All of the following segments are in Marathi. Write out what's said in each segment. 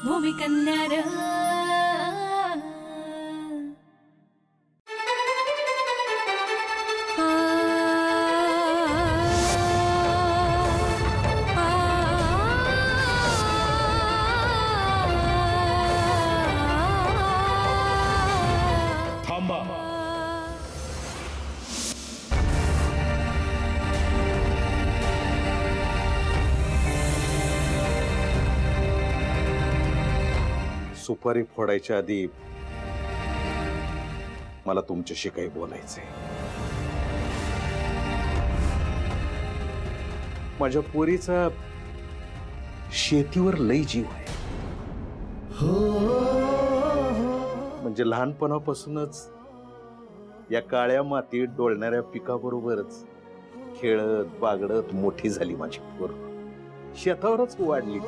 भूमिकन्या रे. सुपारी फोडायच्या आधी मला तुमच्याशी काही बोलायचंय. माझ्या पोरीचा शेतीवर लई जीव आहे. म्हणजे लहानपणापासूनच या काळ्या मातीत डोलणाऱ्या पिकाबरोबरच खेळत बागडत मोठी झाली माझी पोर. शेतावरच वाढली.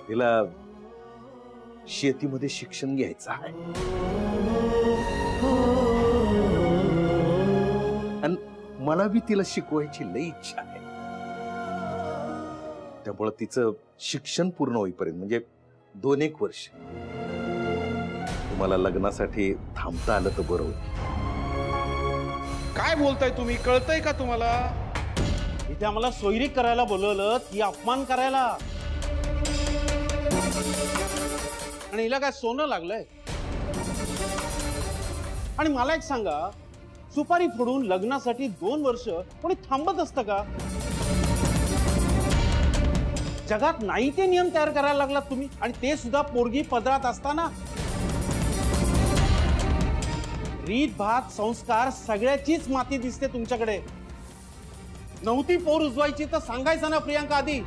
तिला शेतीमध्ये शिक्षण घ्यायचं आहे आणि मला बी तिला शिकवायची लई इच्छा आहे. त्यामुळे तिचं शिक्षण पूर्ण होईपर्यंत म्हणजे 2-1 वर्ष तुम्हाला लग्नासाठी थांबता आलं तर बरं होईल. काय बोलताय तुम्ही? कळतंय का तुम्हाला? इथे आम्हाला सोयरी करायला बोलवलं की अपमान करायला. आणि हिला काय सोनं लागलंय? आणि मला एक सांगा, सुपारी फोडून लग्नासाठी 2 वर्ष कोणी थांबत असतं का? जगात नाही ते नियम तयार करायला लागलात तुम्ही, आणि ते सुद्धा पोरगी पदरात असताना. रीत भात संस्कार सगळ्याचीच माती दिसते तुमच्याकडे. नव्हती पोर उजवायची तर सांगायचं ना प्रियांका आधी.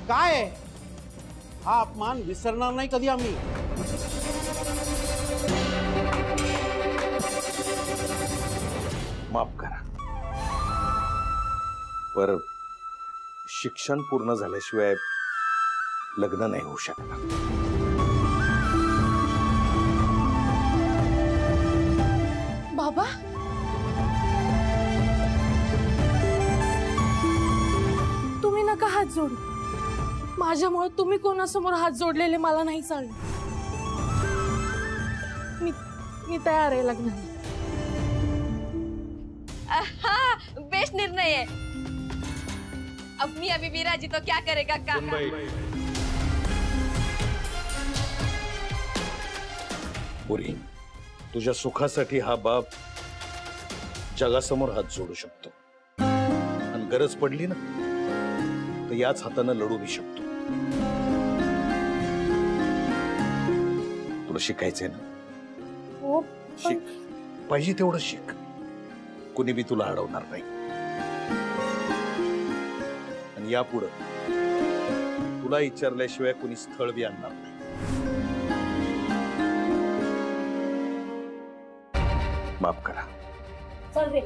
काय हा अपमान विसरणार नाही कधी आम्ही. माफ करा, पर शिक्षण पूर्ण झाल्याशिवाय लग्न नाही होऊ शकणार. बाबा, तुम्ही नका हात जोडू. माझ्यामुळे तुम्ही कोणासमोर हात जोडलेले मला नाही चाललं. मी तयार आहे लग्नाला. बेस्ट निर्णय है. अब मियां बीबी राजी तो क्या करेगा काका. पुरी, तुझ्या सुखासाठी हा बाप जगासमोर हात जोडू शकतो आणि गरज पडली ना तर याच हाताने लढू बी शकतो. तुला शिकायचंय ना? हो, शिक. पाहिजे तेवढं शिक. कुणी बी तुला अडवणार नाही. आणि यापुढं तुला विचारल्याशिवाय कुणी स्थळ बी आणणार नाही. माफ करा. चल रे,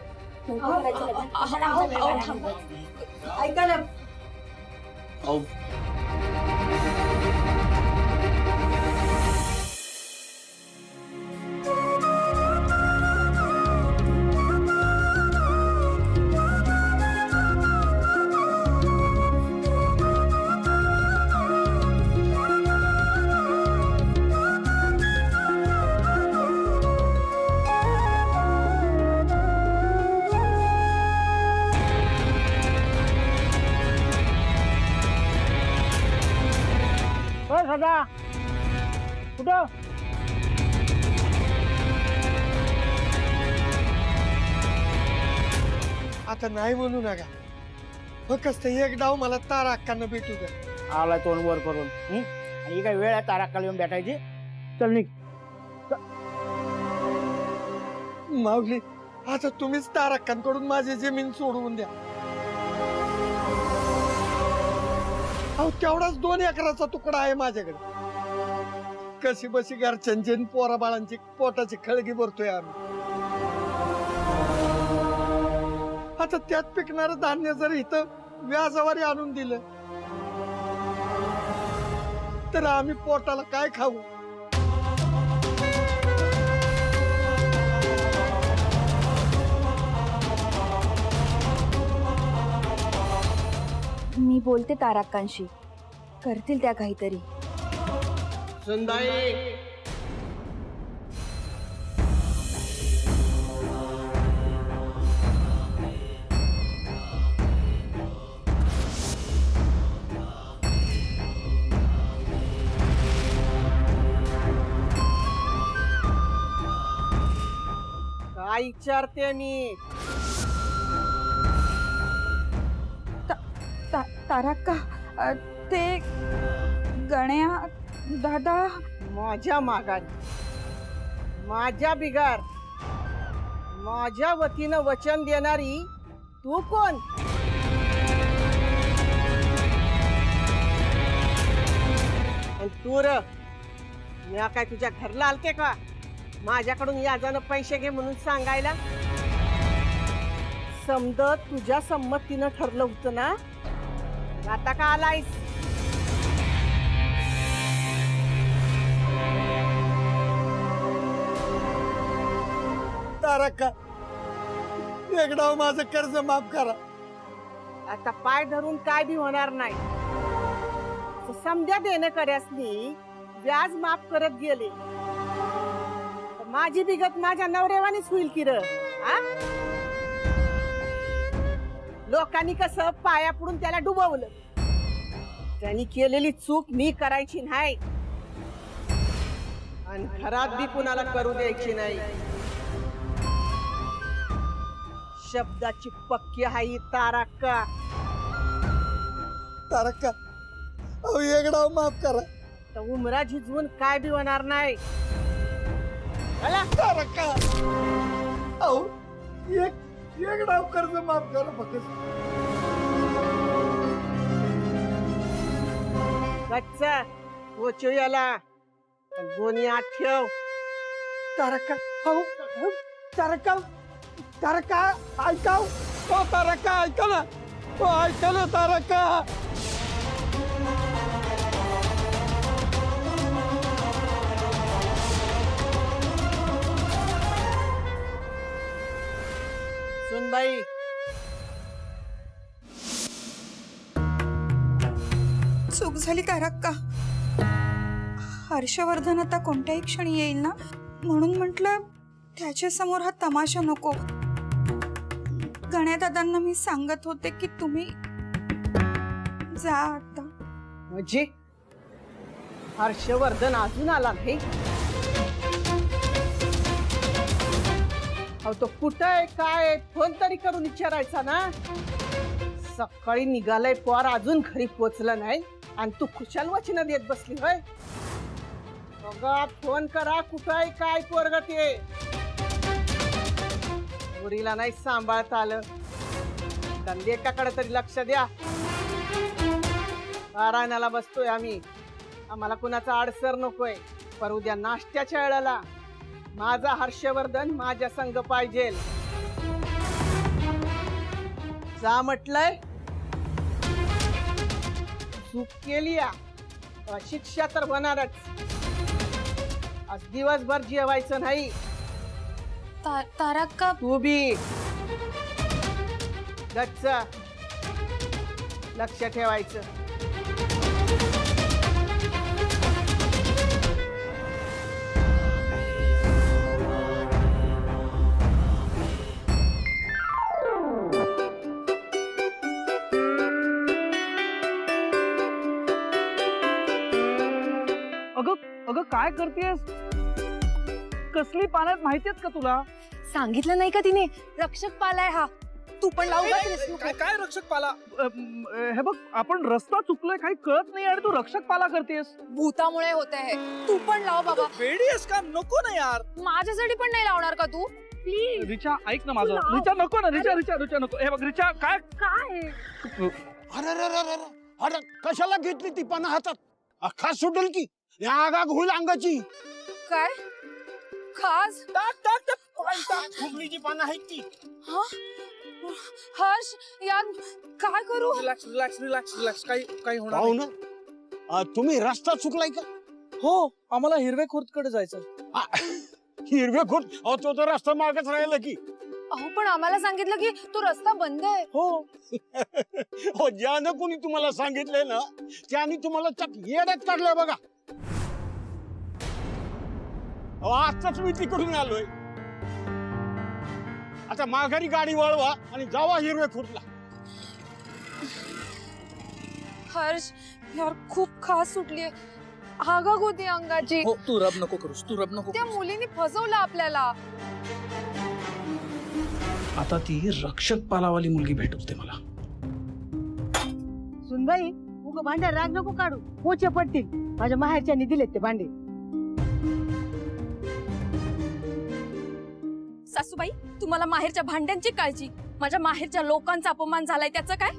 ऐका ना. सदा कुठं? आता नाही म्हणू नका. फक्त एक डाव मला तारा अक्कांना भेटू द्या. आलाय तोंड वर करून. आणि काय वेळ आहे तारा येऊन भेटायची? चल निघ. माऊली, आता तुम्हीच तारा अक्कांकडून माझी जमीन सोडवून द्या. अहो, तेवढाच 2 एकराचा तुकडा आहे माझ्याकडे. कशी बशी घरच्यांची पोरा बाळांची पोटाची खळगी भरतोय आम्ही. आता त्यात पिकणारं धान्य जर इथं व्याजावारी आणून दिलं तर आम्ही पोटाला काय खाऊ? मी बोलते ताराकांशी, करतील त्या काहीतरी. सुनबाई, काय विचारते मी? तारका, ते गण्या दादा माझ्या माघारी, माझ्या बिगार, माझ्या वतीनं वचन देणारी तू कोण? आणि तू र, मी काय तुझ्या घरला आलते का माझ्याकडून याजानं पैसे घे म्हणून सांगायला? समज तुझ्या संमतीनं ठरलं होतं ना, आता का आलायस? तारका, एकदा माझं कर्ज माफ करा. आता पाय धरून काय बी होणार नाही. समध्या देणं कर्यासनी व्याज माफ करत गेले, माझी बिगत माझ्या नवरेवानीच होईल की र? लोकांनी कसं पाया पडून त्याला डुबवलं. त्यांनी केलेली चूक मी करायची नाही आणि घरात बी कुणाला करू द्यायची नाही. शब्दाची पक्की हाई तारका. तारका, अहो एकदा माफ करा. तर उमरा झिजवून काय बी होणार नाही. तारका, अहो एकदा कर्ज माफ करा फक्त. कच्चा वचू याला गोणी आत ठेव. तारका, अहो तारका, तारका ऐकाव. हो तारका, ऐका ना. हो ऐका ना तारका. सुनबाई, चूक झाली तारका. हर्षवर्धन आता कोणत्याही क्षणी येईल ना, म्हणून म्हटलं त्याच्या समोर हा तमाशा नको. गण्यादादांना मी सांगत होते की तुम्ही जा आता. म्हणजे हर्षवर्धन अजून आला नाही? अहो तो कुठं आहे, काय आहे, फोन तरी करून विचारायचा ना. सकाळी निघालंय पोर, अजून घरी पोचलं नाही आणि तू खुशाल वचन देत बसली होय? बघा, फोन करा, कुठं आहे काय पोरग ते. मुरीला नाही सांभाळता आलं, लेकाकडे तरी लक्ष द्या. पारायणाला बसतोय आम्ही, आम्हाला कुणाचा आडसर नकोय. पर उद्या नाश्त्याच्या वेळेला माझा हर्षवर्धन माझ्या संग पाहिजे. जा म्हटलंय. चूक केली, शिक्षा तर होणारच. आज दिवसभर जेवायचं नाही. तारका, तू बी गच्च लक्ष ठेवायचं. अगं काय करतेस? कसली पाण्यात माहितीयेत का तुला? सांगितलं नाही का तिने? रक्षक पालाय हा. तू पण लावू काय रक्षक पाला? हे बघ, आपण रस्ता चुकलोय, काही कळत नाही आणि तू रक्षक पाला करतेस. भूतामुळे होते हे. तू पण लाव बाबा. वेडी आहेस का? नको ना यार. माझ्यासाठी पण नाही लावणार का तू? प्लीज रिचा, ऐक ना माझं. रिचा नको ना. रिचा नको. हे बघ रिचा, काय अरे कशाला घेतली ती पानं हातात? खास सुटेल की या आगाग होईल अंगाची. काय खास? फुगलीची पानं आहेत ती. हर्ष यार, काय करू? रिलॅक्स. काही होणार पाहू ना. तुम्ही रस्ता चुकलाय का? हो, आम्हाला हिरवे खोर्दकडे जायचं. हिरवे खोत, तो रस्ता मार्गच राहिला की. अहो पण आम्हाला सांगितलं की तो रस्ता बंद आहे. हो हो, ज्यानं कोणी तुम्हाला सांगितलंय ना त्याने तुम्हाला चक येड्यात काढलंय बघा. अहो, आजच मी तिकडून आलोय. आता माघारी गाडी वळवा आणि जावा हिरवे खुर्दला. हर्ष यार खूप खास सुटलीये. आगाग होती अंगाची. हो तू रब नको करूस, तू रब नको त्या करूस. मुलीने फसवलं आपल्याला. आता ती रक्षक पालावाली मुलगी भेटते मला. सुनबाई उग भांड्या राग नको काढू, पोचे पडतील. माझ्या माहेरच्यानी दिलेत ते भांडे. सासूबाई तुम्हाला माहेरच्या भांड्यांची काळजी, माझ्या माहेरच्या लोकांचा अपमान झालाय त्याचं काय?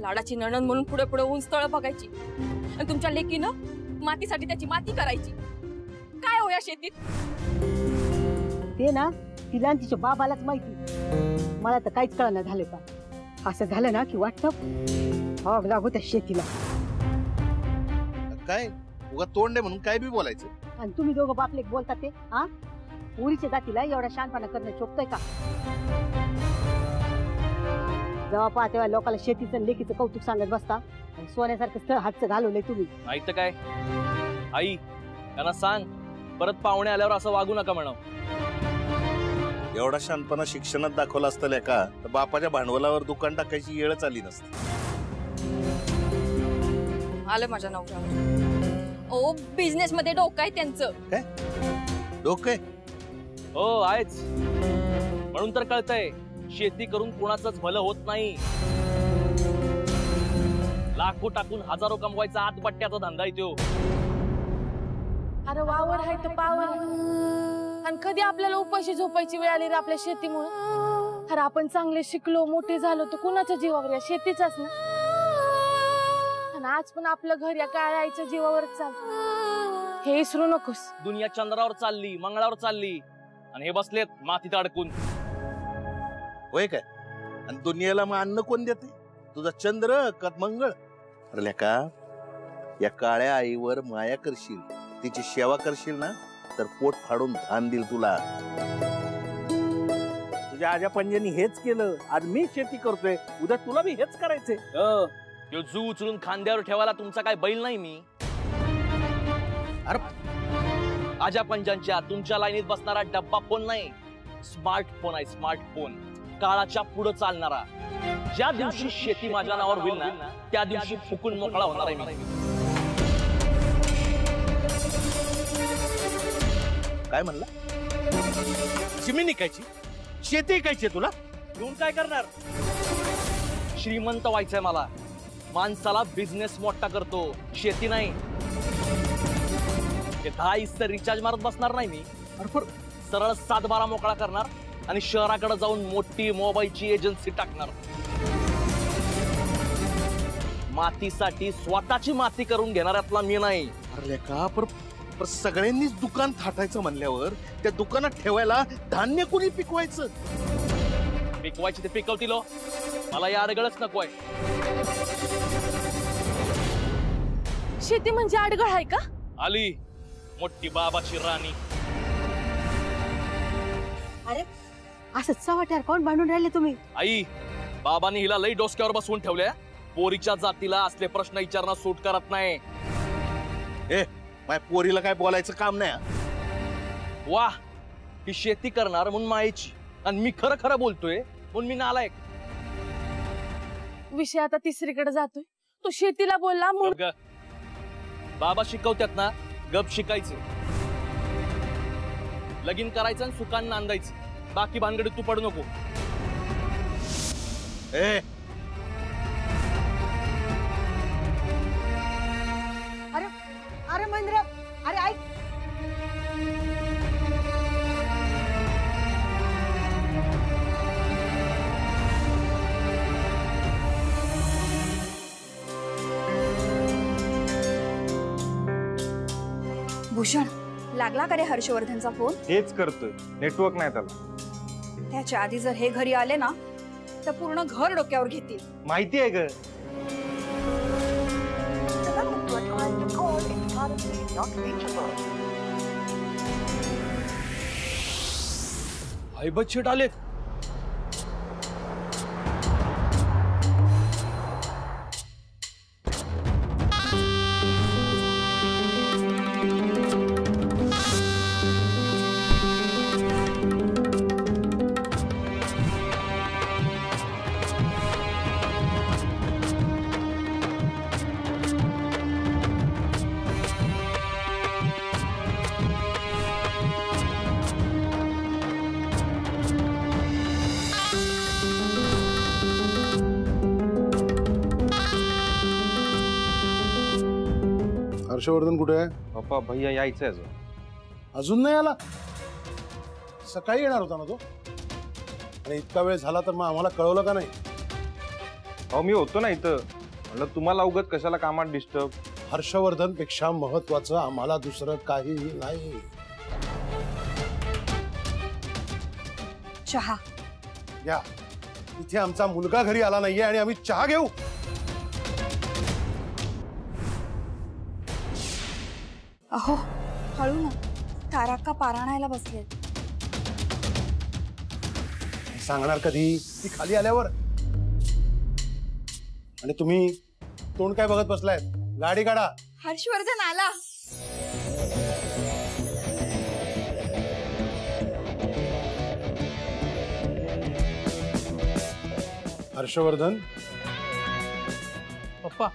लाडाची नणंद म्हणून पुढे पुढे ऊन स्थळ बघायची आणि तुमच्या लेकीनं मातीसाठी त्याची माती करायची. काय हो या शेतीत? ते ना तिला आणि तिच्या बाबालाच माहिती. मला तर काहीच कळना झाले का. असं झालं ना की वाटतं आग लागू त्या शेतीला. काय उगा तोंड आहे म्हणून काय बी बोलायचं. आणि तुम्ही दोघं बापले बोलता ते हा पोरीच्या जातीला एवढा शानपणा करणं चोपतोय का? जेव्हा पहा तेव्हा लोकांना शेतीचं लेकीचं कौतुक सांगत बसता आणि सोन्यासारखं स्थळ हातचं घालवलंय तुम्ही. नाही तर काय आई, त्यांना सांग परत पाहुणे आल्यावर असं वागू नका म्हणा. एवढा शानपणा शिक्षणात दाखवला असतं का तर बापाच्या भांडवलावर दुकान टाकायची वेळच आली नसती. आलं माझ्या नवऱ्यावर. ओ बिझनेस मध्ये डोकं आहे त्यांचं. काय डोकं आहे? हो आहेच, म्हणून तर कळतंय शेती करून कोणाचंच भलं होत नाही. लाखो टाकून हजारो कमवायचा आतबट्ट्याचा धंदा आहे तो. अरे वावर आहे तर पावर. आणि कधी आपल्याला उपाशी झोपायची वेळ आली रे आपल्या शेतीमुळे. अरे आपण चांगले शिकलो मोठे झालो तर कुणाच्या जीवावर? या शेतीचाच ना. आणि आज पण आपलं घर या काळ्या आईच्या जीवावरच चालतं, हे विसरू नकोस. दुनिया चंद्रावर चालली, मंगळावर चालली आणि हे बसलेत मातीत अडकून. होय काय? आणि दुनियेला मग अन्न कोण देते? तुझा चंद्र का मंगळ? अरे लेका, या काळ्या आईवर माया करशील, तिची सेवा करशील ना तर पोट फाडून धान देईल तुला. तुझ्या आजा पंजांनी हेच केलं. आज मी शेती करतोय, उद्या तुला बी हेच करायचंय. तो जू उचलून खांद्यावर ठेवायला तुमचा काय बैल नाही मी. अरे आजा पंजांच्या तुमच्या लाईनीत बसणारा डब्बा फोन नाही, स्मार्टफोन आहे. स्मार्टफोन काळाच्या पुढे चालणारा. ज्या दिवशी शेती माझ्या नावावर होईल ना त्या दिवशी फुकून मोकळा होणार आहे मी. काय म्हणला? जमीन इकायची, शेती इकायची तुला? घेऊन काय करणार? श्रीमंत व्हायचंय मला. माणसाला बिझनेस मोठा करतो, शेती नाही. 10 रिचार्ज मारत बसणार नाही मी. सरळ 7-12 मोकळा करणार आणि शहराकडे जाऊन मोठी मोबाईलची एजन्सी टाकणार. मातीसाठी स्वतःची माती करून घेणाऱ्यातला मी नाही. अरे का पर सगळ्यांनीच दुकान थाटायचं म्हणल्यावर त्या दुकानात ठेवायला धान्य कोणी पिकवायचं? पिकवायची ते पिकवतील. मला या अडगळच नकोय. शेती म्हणजे अडगळ आहे का? आली मोठी बाबाची राणी. अरे असं चव्हाट्यावर कोण भांडून राहिले तुम्ही? आई, बाबांनी हिला लई डोसक्यावर बसवून ठेवल्या. पोरीच्या जातीला असले प्रश्न विचारणं सूट करत नाही. ए माझ्या पोरीला काय बोलायचं काम नाही. वाह, ही शेती करणार म्हणून मायेची आणि मी खरं खरं बोलतोय म्हणून मी नालायक. विषय आता तिसरीकडे जातोय. तो शेतीला बोलला म्हणून. बाबा शिकवतात ना, गप शिकायचं. लगीन करायचं आणि सुखान नांदायचं. बाकी भानगडीत तू पडू नको. ए अरे अरे महेंद्र, अरे ऐक. भूषण, लागला का रे हर्षवर्धनचा फोन? हेच करतोय, नेटवर्क नाही त्याला. त्याच्या आधी जर हे घरी आले ना तर पूर्ण घर डोक्यावर घेतील. माहिती आहे ग. हैबत शेट आलेत. हर्षवर्धन कुठे आहे? पप्पा भैया यायचंय अजून. अजून नाही आला? सकाळी येणार होता ना तो. आणि इतका वेळ झाला तर मग आम्हाला कळवलं का नाही? अहो मी होतो ना इथं, म्हणलं तुम्हाला उगत कशाला कामात डिस्टर्ब. हर्षवर्धन पेक्षा महत्वाचं आम्हाला दुसरं काहीही नाही. चहा या इथे आमचा मुलगा घरी आला नाहीये आणि आम्ही चहा घेऊ? अहो हळू ना, तारका पारायणाला बसले. सांगणार कधी? ती खाली आल्यावर. आणि तुम्ही तोंड काय बघत बसलाय? गाडी काढा. हर्षवर्धन आला. हर्षवर्धन. पप्पा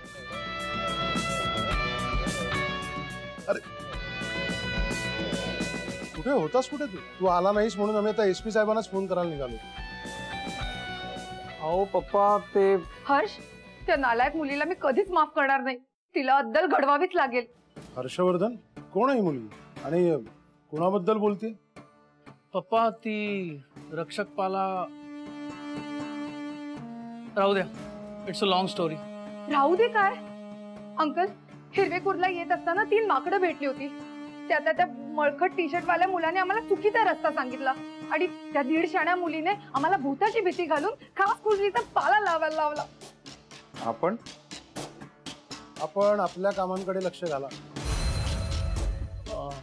कुठे होतास? कुठे तू आला नाहीस म्हणून आम्ही आता SP साहेबांनाच फोन करायला निघालो. अहो पप्पा ते हर्ष, त्या नालायक मुलीला मी कधीच माफ करणार नाही. तिला अद्दल घडवावीच लागेल. हर्षवर्धन कोण आहे मुलगी आणि कोणाबद्दल बोलते? पप्पा ती रक्षकपाला. राहू द्या, इट्स अ लॉंग स्टोरी. राहू दे काय अंकल, हिरवेकुरला येत असताना 3 माकडं भेटली होती. त्या मळकट टी-शर्ट वाल्या मुलाने आम्हाला चुकीचा रस्ता सांगितला आणि त्या 1.5 शाण्या मुलीने आम्हाला भूताची भीती घालून खास कुजलीचा पाला लावायला लावला. आपण आपल्या कामांकडे लक्ष घाला.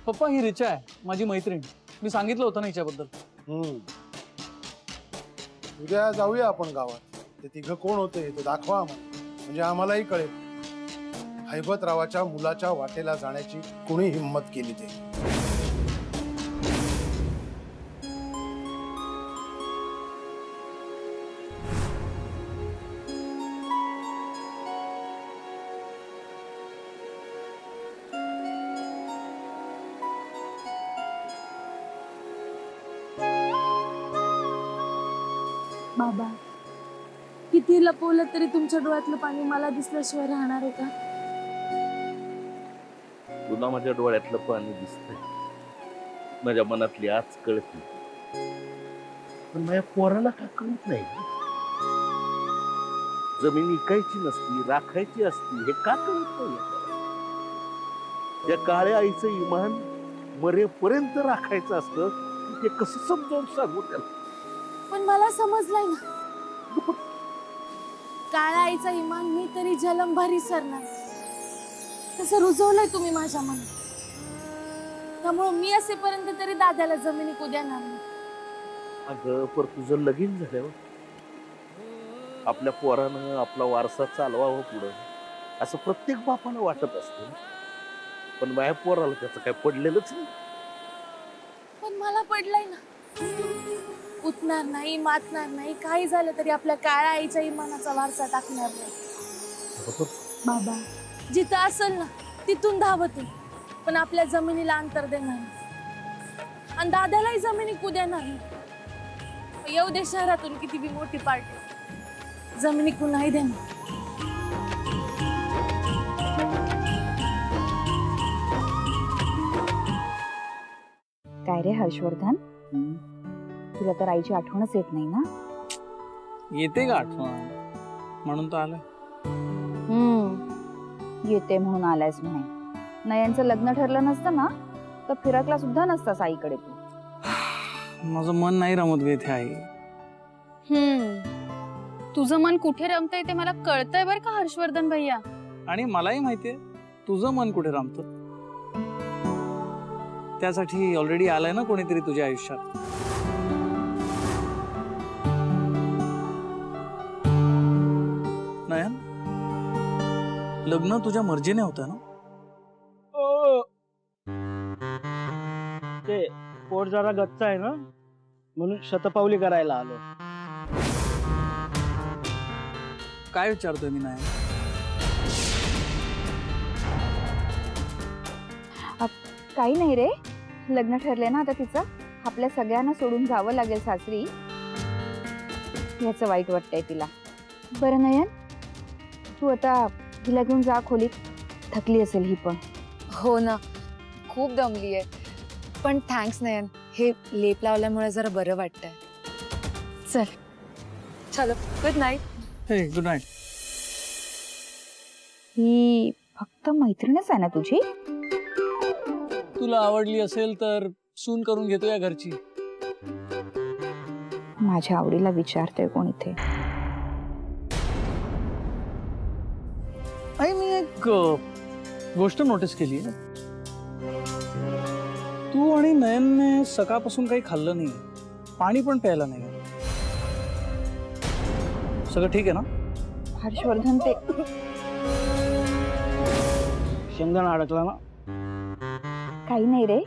पप्पा ही रिचा आहे, माझी मैत्रीण. मी सांगितलं होतं ना हिच्याबद्दल. उद्या जाऊया आपण गावात. ते तिघं कोण होते ते दाखवा आम्हाला, म्हणजे आम्हालाही कळेल हैबतरावाच्या मुलाच्या वाटेला जाण्याची कोणी हिंमत केली ते. बाबा, किती लपवलं तरी तुमच्या डोळ्यातलं पाणी मला दिसल्याशिवाय राहणार आहे का? तुला माझ्या डोळ्यातलं पाणी दिसतंय, माझ्या मनातली आज कळते, पण माझ्या पोराला का कळत नाही? जमीन विकायची नसती, राखायची असती, हे का कळत नाही? या काळ्या आईचं इमान मरेपर्यंत राखायचं असतं, ते कसं समजावून सांगू त्याला? पण मला समजलंय ना, काळ्या आईचा इमान मी तरी जलमभर विसरणार. तसं रुजवलंय तुम्ही माझ्या मनात, त्यामुळे मी असेपर्यंत तरी दादाला जमिनी देणार नाही. अगं, पर तुझं लगीन झाल्यावर आपल्या पोरानं आपला वारसा चालवावा पुढं, असं प्रत्येक बापाला वाटत असतं. पण माझ्या पोराला त्याचं काय पडलेलंच नाही. पण मला पडलंय ना, उठणार नाही, मातणार नाही, काही झालं तरी आपल्या काळ्या आईच्या इमानाचा वारसा टाकणार नाही. बाबा, जिथं असेल ना तिथून धावतो, पण आपल्या जमिनीला अंतर देणार नाही आणि दादालाही जमिनी देणार नाही. येऊ दे शहरातून किती बी मोठी पार्टी, जमिनी नाही देणार. काय रे हर्षवर्धन, तुला तर आईची आठवणच येत नाही ना? येते का आठवण? म्हणून तर आलाय. येते म्हणून आलायस म्हणे. नयनचं लग्न ठरलं नसतं ना तर फिरकला सुद्धा नसतास आईकडे तू. माझं मन नाही रमत गे इथे आई. तुझं मन कुठे रमतंय ते मला कळतंय बरं का हर्षवर्धन भैया. आणि मलाही माहितीये तुझं मन कुठे रमतं. त्यासाठी ऑलरेडी आलाय ना कोणीतरी तुझ्या आयुष्यात. लग्न तुझ्या मर्जीने होतं ना? ते पोट जरा गच्च आहे ना, म्हणून शतपावली करायला आलो. काय विचारतोय मी? नाही काही नाही रे, लग्न ठरले ना आता तिचं. आपल्या सगळ्यांना सोडून जावं लागेल सासरी, याचं वाईट वाटतंय तिला. बरं नयन, तू आता तिला घेऊन जा खोलीत. थकली असेल ही पण. हो ना, खूप दमली आहे. पण थँक्स नयन, हे लेप लावल्यामुळे जरा बरं वाटतंय. चल चलो, गुड नाईट. हे गुड नाईट. ही फक्त मैत्रीणच आहे ना तुझी? तुला आवडली असेल तर सून करून घेतो या घरची. माझ्या आवडीला विचारतोय कोण इथे? आई, मी एक गोष्ट नोटीस केली. तू आणि नयनने सकाळपासून काही खाल्लं नाही, पाणी पण प्यायला नाही. सगळं ठीक आहे ना? हर्षवर्धन, ते शेंगदाणा अडकला ना? काही नाही रे,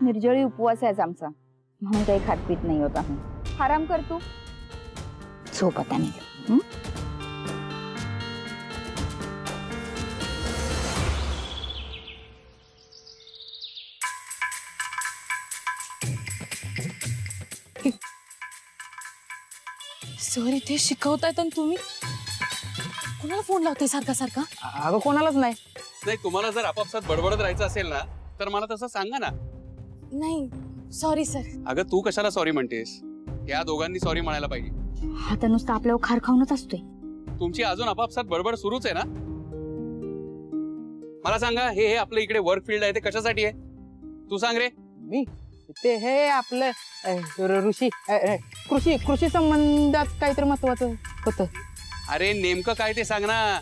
निर्जळी उपवास आहे आमचा, म्हणून काही खातपीत नाही होत आम्ही. आराम कर तू, झोप आता नाही. सर इथे शिकवतायत आणि तुम्ही कोणाला फोन लावताय सारखा सारखा? अगं कोणालाच नाही. नाही, तुम्हाला जर आपापसात बडबडत राहायचं असेल ना तर मला तसं सांगा ना. नाही सॉरी सर. अगं तू कशाला सॉरी म्हणतेस? या दोघांनी सॉरी म्हणायला पाहिजे. हा तर नुसतं आपल्यावर खार खाऊनच असतोय. तुमची अजून आपापसात बडबड सुरूच आहे ना? मला सांगा, हे आपलं इकडे वर्क फील्ड आहे ते कशासाठी आहे? तू सांग रे. मी ते हे आपलं कृषी संबंधात काहीतरी महत्वाचं होतं. अरे नेमकं काय ते सांग ना.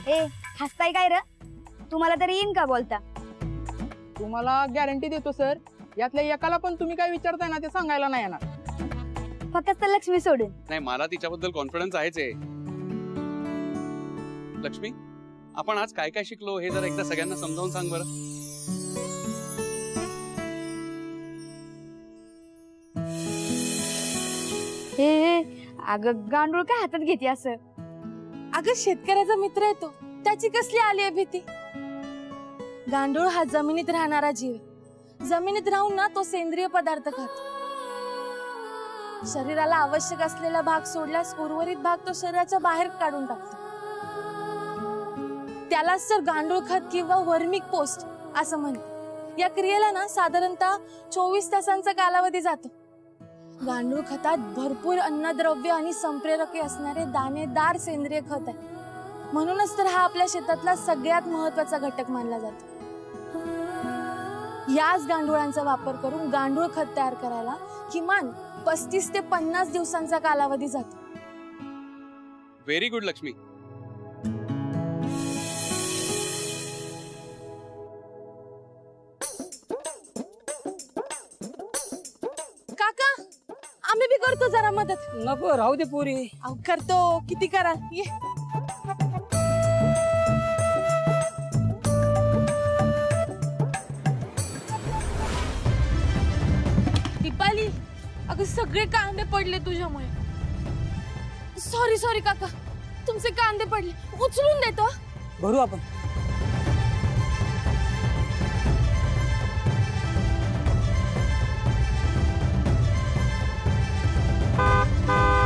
ए, हसताय काय र? तुम्हाला तरी येईन का बोलता? तुम्हाला गॅरंटी देतो सर, यातल्या एकाला पण तुम्ही काय विचारताय ना ते सांगायला नाही येणार. फक्त लक्ष्मी सोडून. नाही, मला तिच्याबद्दल कॉन्फिडन्स आहेच आहे. लक्ष्मी, आपण आज काय काय शिकलो हे जरा एकदा सगळ्यांना समजावून सांग बरं. हे अगं गांडूळ काय हातात घेते असं? अगं शेतकऱ्याचा मित्र आहे तो, त्याची कसली आली आहे भीती? गांडूळ हा जमिनीत राहणारा जीव आहे. जमिनीत राहून ना तो सेंद्रिय पदार्थ खातो. शरीराला आवश्यक असलेला भाग सोडल्यास उर्वरित भाग तो शरीराच्या बाहेर काढून टाकतो. त्यालाच तर गांडूळ खत किंवा वर्मिक पोस्ट असं म्हणतात. या क्रियेला ना साधारणतः 24 तासांचा कालावधी जातो. गांडूळ खतात भरपूर अन्नद्रव्य आणि संप्रेरके असणारे दाणेदार सेंद्रिय खत आहे. म्हणूनच तर हा आपल्या शेतातला सगळ्यात महत्वाचा घटक मानला जातो. याच गांडुळांचा वापर करून गांडूळ खत तयार करायला किमान 35 ते 50 दिवसांचा कालावधी जातो. Very good Lakshmi. काका, आम्ही बी करतो जरा मदत. नको, राहू दे पोरी. करतो, किती करा. ये दीपाली, अगं सगळे कांदे पडले तुझ्यामुळे. सॉरी सॉरी काका, तुमचे कांदे पडले. उचलून देतो. भरू आपण. Bye.